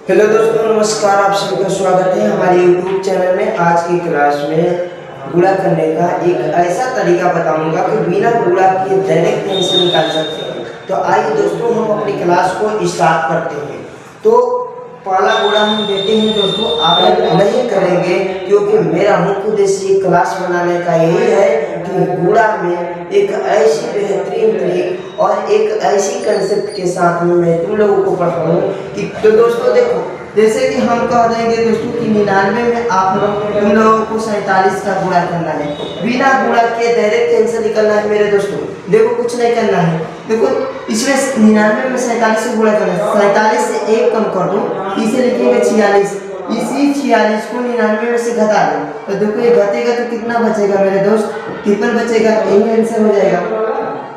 Hello दोस्तों, नमस्कार। आप सभी का स्वागत है हमारे YouTube चैनल में। आज की क्लास में गुणा करने का एक ऐसा तरीका बताऊंगा कि बिना गुणा किए डायरेक्ट आंसर निकाल सकते हैं। तो आइए दोस्तों, हम अपनी क्लास को स्टार्ट करते हैं। तो पहला गुणा हम देते हैं दोस्तों, आप नहीं करेंगे क्योंकि मेरा मुख्य उद्देश्य क्लास बनाने का यही है कि गुणा में एक ऐसी बेहतरीन ट्रिक और एक ऐसी कंसेप्ट के साथ में मैं तुम लोगों को पढ़ाऊं कि तो दोस्तों देखो, जैसे कि हम कह देंगे दोस्तों कि 99 में आप लोग तुम लोगों को 47 का गुणा करना है। बिना गुणा के डायरेक्ट आंसर निकलना है मेरे दोस्तों। देखो, कुछ नहीं करना है। देखो, इसमें 99 में 47 से गुणा करना है। 47 से 1 कम कर दो, इसे लिखेंगे 46। इसी 46 को 99 में से घटा दो, तो देखो ये घटेगा तो कितना बचेगा मेरे दोस्त? कितना बचेगा? यही आंसर हो जाएगा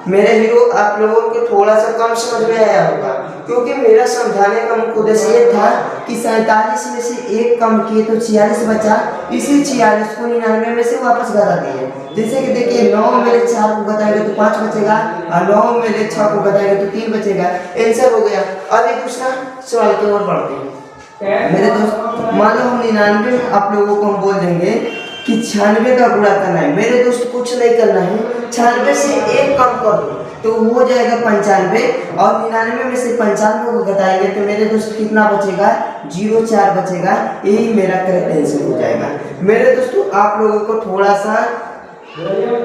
मेरे हीरो। आप लोगों को थोड़ा सा कम समझ में आया होगा क्योंकि मेरा समझाने का मुख्य उद्देश्य ये था कि 47 में से 1 कम किए तो 46 बचा। इसी 46 को 99 में से वापस घटा दिए। जैसे कि देखिए, 9 में ले 4 को घटाएंगे तो 5 बचेगा और 9 में ले 6 को घटाएंगे तो 3 बचेगा। आंसर हो गया। अब एक दूसरा सवाल की ओर बढ़ते हैं मेरे दोस्त। मान लो हम 99 में आप लोगों को हम बोल देंगे कि 96 का गुणा करना है। मेरे दोस्त कुछ नहीं करना है, 96 से 1 कम कर दो तो हो जाएगा 95 और 99 में से 95 को घटाएंगे तो मेरे दोस्त कितना बचेगा? 04 बचेगा। यही मेरा करेक्ट आंसर हो जाएगा मेरे दोस्तों। आप लोगों को थोड़ा सा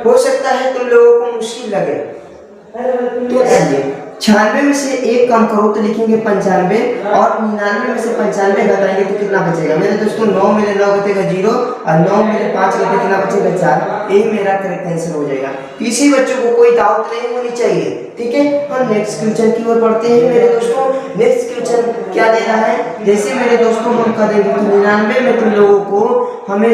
हो सकता है तुम लोगों को मुश्किल लगे, तो चलिए 96 में से 1 कम करो तो लिखेंगे 95 और 99 में से 95 घटाएंगे तो कितना बचेगा मेरे दोस्तों? 9 में ले 9 घटेगा 0 और 9 में ले 5 घटे कितना बचेगा? 4। यही मेरा करेक्ट आंसर हो जाएगा। किसी बच्चों को कोई डाउट नहीं होनी चाहिए, ठीक है। हम नेक्स्ट क्वेश्चन की ओर बढ़ते हैं मेरे दोस्तों। नेक्स्ट क्वेश्चन क्या दे रहा है? जैसे मेरे दोस्तों हम कह देंगे कि 99 में तुम लोगों को हमें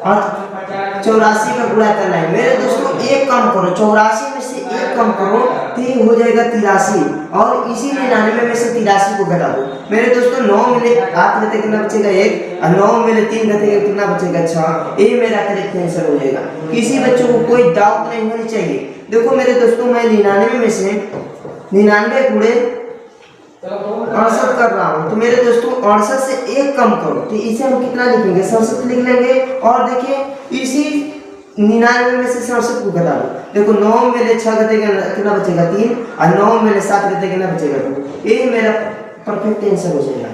84 का गुणा करना है। मेरे दोस्तों 1 कम करो, 84 में से 1 कम करो तो ये हो जाएगा 83 और इसी 99 में से 83 को घटा दो मेरे दोस्तों। 9 में ले 8 घटे कितना बचेगा? 1 और 9 में ले 3 घटेगा कितना बचेगा? 6। ये मेरा करेक्ट आंसर हो जाएगा। किसी बच्चों को कोई डाउट नहीं होनी चाहिए। देखो मेरे दोस्तों, मैं 99 में से 99 गुणे 68 कर रहा हूँ तो मेरे दोस्तों 68 से 1 कम करो तो इसे हम कितना लिखेंगे? 67 लिख लेंगे। और देखिए इसी 99 में से 67 को घटा दो। देखो 9 में ले 6 घटेगा कितना बचेगा? 3 और 9 में ले 7 घटेगा कितना बचेगा? 2। ये मेरा परफेक्ट आंसर हो जाएगा।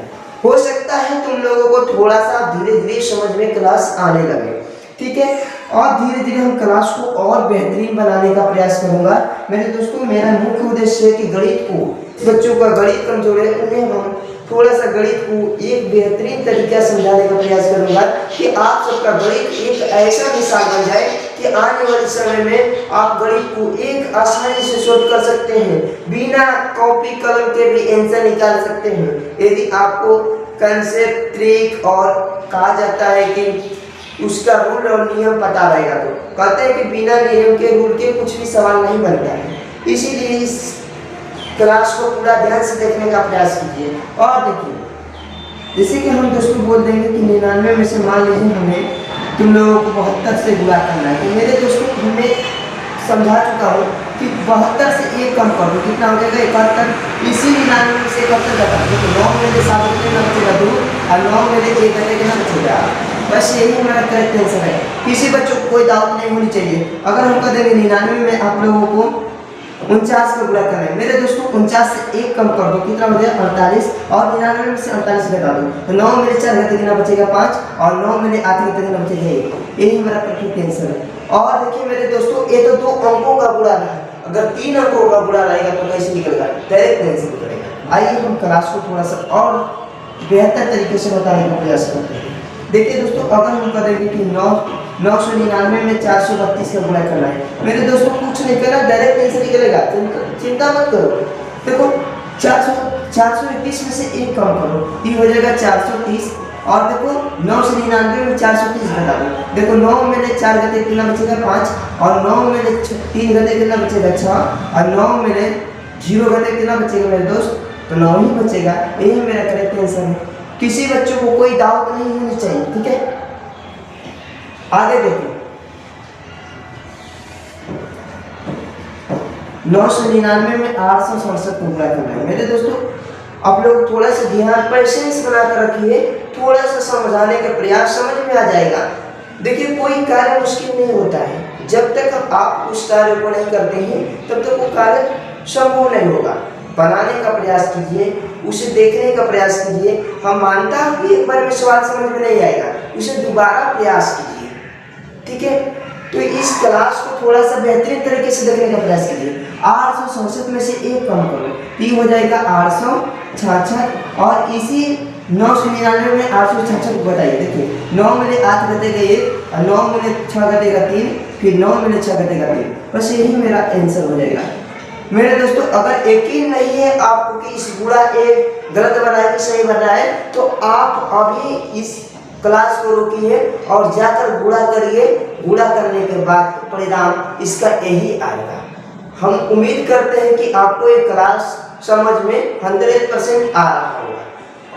हो सकता है तुम लोगों को थोड़ा सा धीरे धीरे समझ में क्लास आने लगे, ठीक है। और धीरे धीरे हम क्लास को और बेहतरीन बनाने का प्रयास करूंगा मेरे दोस्तों। मेरा मुख्य उद्देश्य है कि गणित को, बच्चों का गणित कमजोर है उन्हें हम थोड़ा सा गणित को एक बेहतरीन तरीका समझाने का प्रयास करूंगा कि आप सबका गणित एक ऐसा मिसाल बन जाए कि आने वाले समय में आप गणित को एक आसानी से सोल्व कर सकते हैं। बिना कॉपी कलम के भी आंसर निकाल सकते हैं यदि आपको कंसेप्ट, ट्रिक और कहा जाता है कि उसका रूल और नियम पता रहेगा। तो कहते हैं कि बिना नियम के, रूल के कुछ भी सवाल नहीं बनता है। इसीलिए इस क्लास को पूरा ध्यान से देखने का प्रयास कीजिए। और देखिए, जैसे कि हम दोस्तों बोल देंगे कि 99 में से मान लीजिए हमें तुम लोगों को 72 से गुणा करना है तो मेरे दोस्तों हमें समझा चुका हूँ कि 72 से 1 कम कर दो कितना हो जाएगा? 71। इसी 99 में से 71 घटा दो तो 9 में ले 7 कितना बचेगा? 2 और 9 में ले 1 घटे कितना बचेगा? बस यही हमारा करेक्ट आंसर है। किसी बच्चों को कोई डाउट नहीं होनी चाहिए। अगर हम कह देंगे 99 में आप लोगों को 49 का गुणा करना है मेरे दोस्तों, 49 से 1 कम कर दो कितना हो जाएगा? 48 और 99 में से 48 घटा दो तो 9 में ले 4 घटे कितना बचेगा? 5 और 9 में ले 8 घटे कितना बचेगा? 1। यही हमारा परफेक्ट आंसर है। और देखिए मेरे दोस्तों, ये तो 2 अंकों का गुणा है। अगर 3 अंकों का गुणा रहेगा तो कैसे निकलेगा? डायरेक्ट आंसर निकलेगा। आइए हम क्लास को थोड़ा सा और बेहतर तरीके से बताने का प्रयास करते हैं। देखिए दोस्तों, अगर हम कह देंगे कि 999 में 432 का गुणा करना है मेरे दोस्तों, कुछ नहीं करना, डायरेक्ट आंसर निकलेगा। चिंता मत करो। देखो 431 में से 1 कम करो तो हो जाएगा 430 और देखो 999 में 430 घटा दो। देखो 9 में ले 4 घटे कितना बचेगा? 5 और 9 में ले 3 घटे कितना बचेगा? 6 और 9 में ले 0 घटे कितना बचेगा मेरे दोस्त? तो 9 ही बचेगा। यही मेरा करेक्ट आंसर है। किसी बच्चों को कोई डाउट नहीं होनी चाहिए, ठीक है। आगे देखो, 999 में 867 को गुणा करना है मेरे दोस्तों। आप लोग थोड़ा सा ध्यान पेशेंस बना कर रखिए, थोड़ा सा समझाने का प्रयास, समझ में आ जाएगा। देखिए कोई कार्य मुश्किल नहीं होता है, जब तक आप उस कार्य को नहीं करते हैं तब तक वो कार्य संभव नहीं होगा। बनाने का प्रयास कीजिए, उसे देखने का प्रयास कीजिए। हम मानता हूँ कि एक बार में सवाल समझ में नहीं आएगा, उसे दोबारा प्रयास कीजिए, ठीक है। तो इस क्लास को थोड़ा सा बेहतरीन तरीके से देखने का प्रयास कीजिए। 867 में से एक कम करो, ये हो जाएगा 866, और इसी 999 में 866 को बताइए। देखिए 9 में 8 घटेगा 1, और 9 में 6 घटेगा 3, फिर 9 में 6 घटेगा 3, बस यही मेरा आंसर हो जाएगा। मेरे दोस्तों अगर यकीन नहीं है आपको कि इस गुणा ए गलत बना है कि सही बना है, तो आप अभी इस क्लास को रोकिए और जाकर गुणा करिए। गुणा करने के बाद परिणाम इसका यही आएगा। हम उम्मीद करते हैं कि आपको ये क्लास समझ में 100% आ रहा होगा।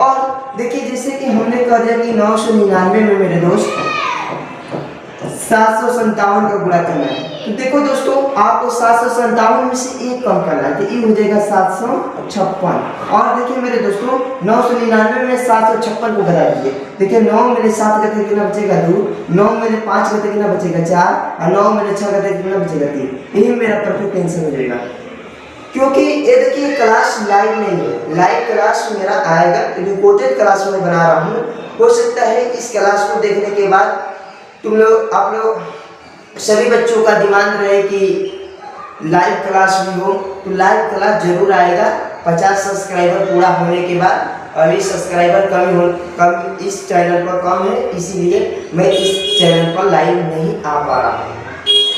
और देखिए जैसे कि हमने कह दिया कि 999 में मेरे दोस्त 757 का गुणा करना है, तो देखो दोस्तों आपको 757 में से एक कम करना है, तो ये हो जाएगा 756। और देखिए मेरे दोस्तों 999 में 756 को घटा दीजिए। देखिए 9 में 7 घटे कितना बचेगा 2, 9 में 5 घटे कितना बचेगा 4, और 9 में 6 घटे कितना बचेगा 3। यही मेरा परफेक्ट आंसर हो जाएगा। क्योंकि ये देखिए क्लास लाइव नहीं है, लाइव क्लास मेरा आएगा, रिकॉर्डेड क्लास में बना रहा हूँ। हो सकता है इस क्लास को देखने के बाद आप लोग सभी बच्चों का डिमांड रहे कि लाइव क्लास भी हो, तो लाइव क्लास जरूर आएगा 50 सब्सक्राइबर पूरा होने के बाद। अभी सब्सक्राइबर कम इस चैनल पर कम है, इसीलिए मैं इस चैनल पर लाइव नहीं आ पा रहा हूँ।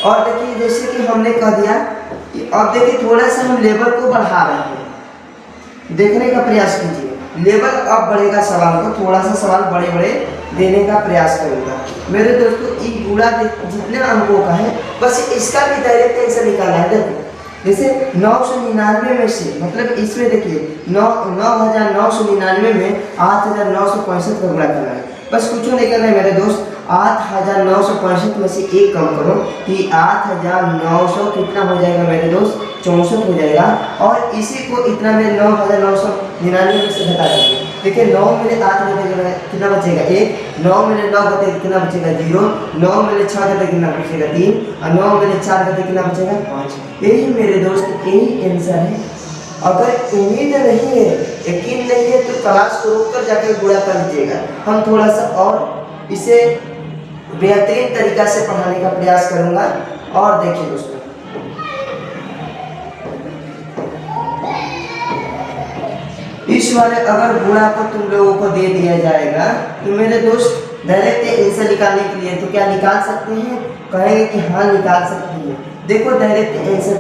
और देखिए जैसे कि हमने कह दिया, अब देखिए थोड़ा सा हम लेवल को बढ़ा रहे हैं, देखने का प्रयास कीजिए। लेवल अब बढ़ेगा, सवाल को थोड़ा सा सवाल बड़े बड़े देने का प्रयास करूँगा। मेरे दोस्तों ये गुणा जितने अंकों का है बस इसका भी डायरेक्ट आंसर निकालना है। देखो जैसे 999 में से, मतलब इसमें देखिए 9999 में 8965 का गुणा करना है, बस कुछ नहीं करना है मेरे दोस्त। 8965 में से एक कम करो कि 8900 कितना हो जाएगा मेरे दोस्त 64 हो जाएगा। और इसी को इतना में 9999 में से घटा दीजिए। देखिए 9 में 8 घटे कितना बचेगा 1, 9 में 9 घटे कितना बचेगा 0, 9 में 6 घटे कितना बचेगा 3, और 9 में 4 घटे कितना बचेगा 5। यही मेरे दोस्त यही आंसर है। अगर उम्मीद नहीं है, यकीन नहीं है, तो क्लास को रोक कर जाकर गुणा कर लीजिएगा। हम थोड़ा सा और इसे बेहतरीन तरीका से पढ़ाने का प्रयास करूंगा। और देखिए दोस्तों इस वाले अगर गुणा को तुम लोगों को दे दिया जाएगा तो मेरे दोस्त डायरेक्ट आंसर निकालने के लिए तो क्या निकाल सकते हैं, कहेंगे कि हाँ निकाल सकते हैं। देखो डायरेक्ट आंसर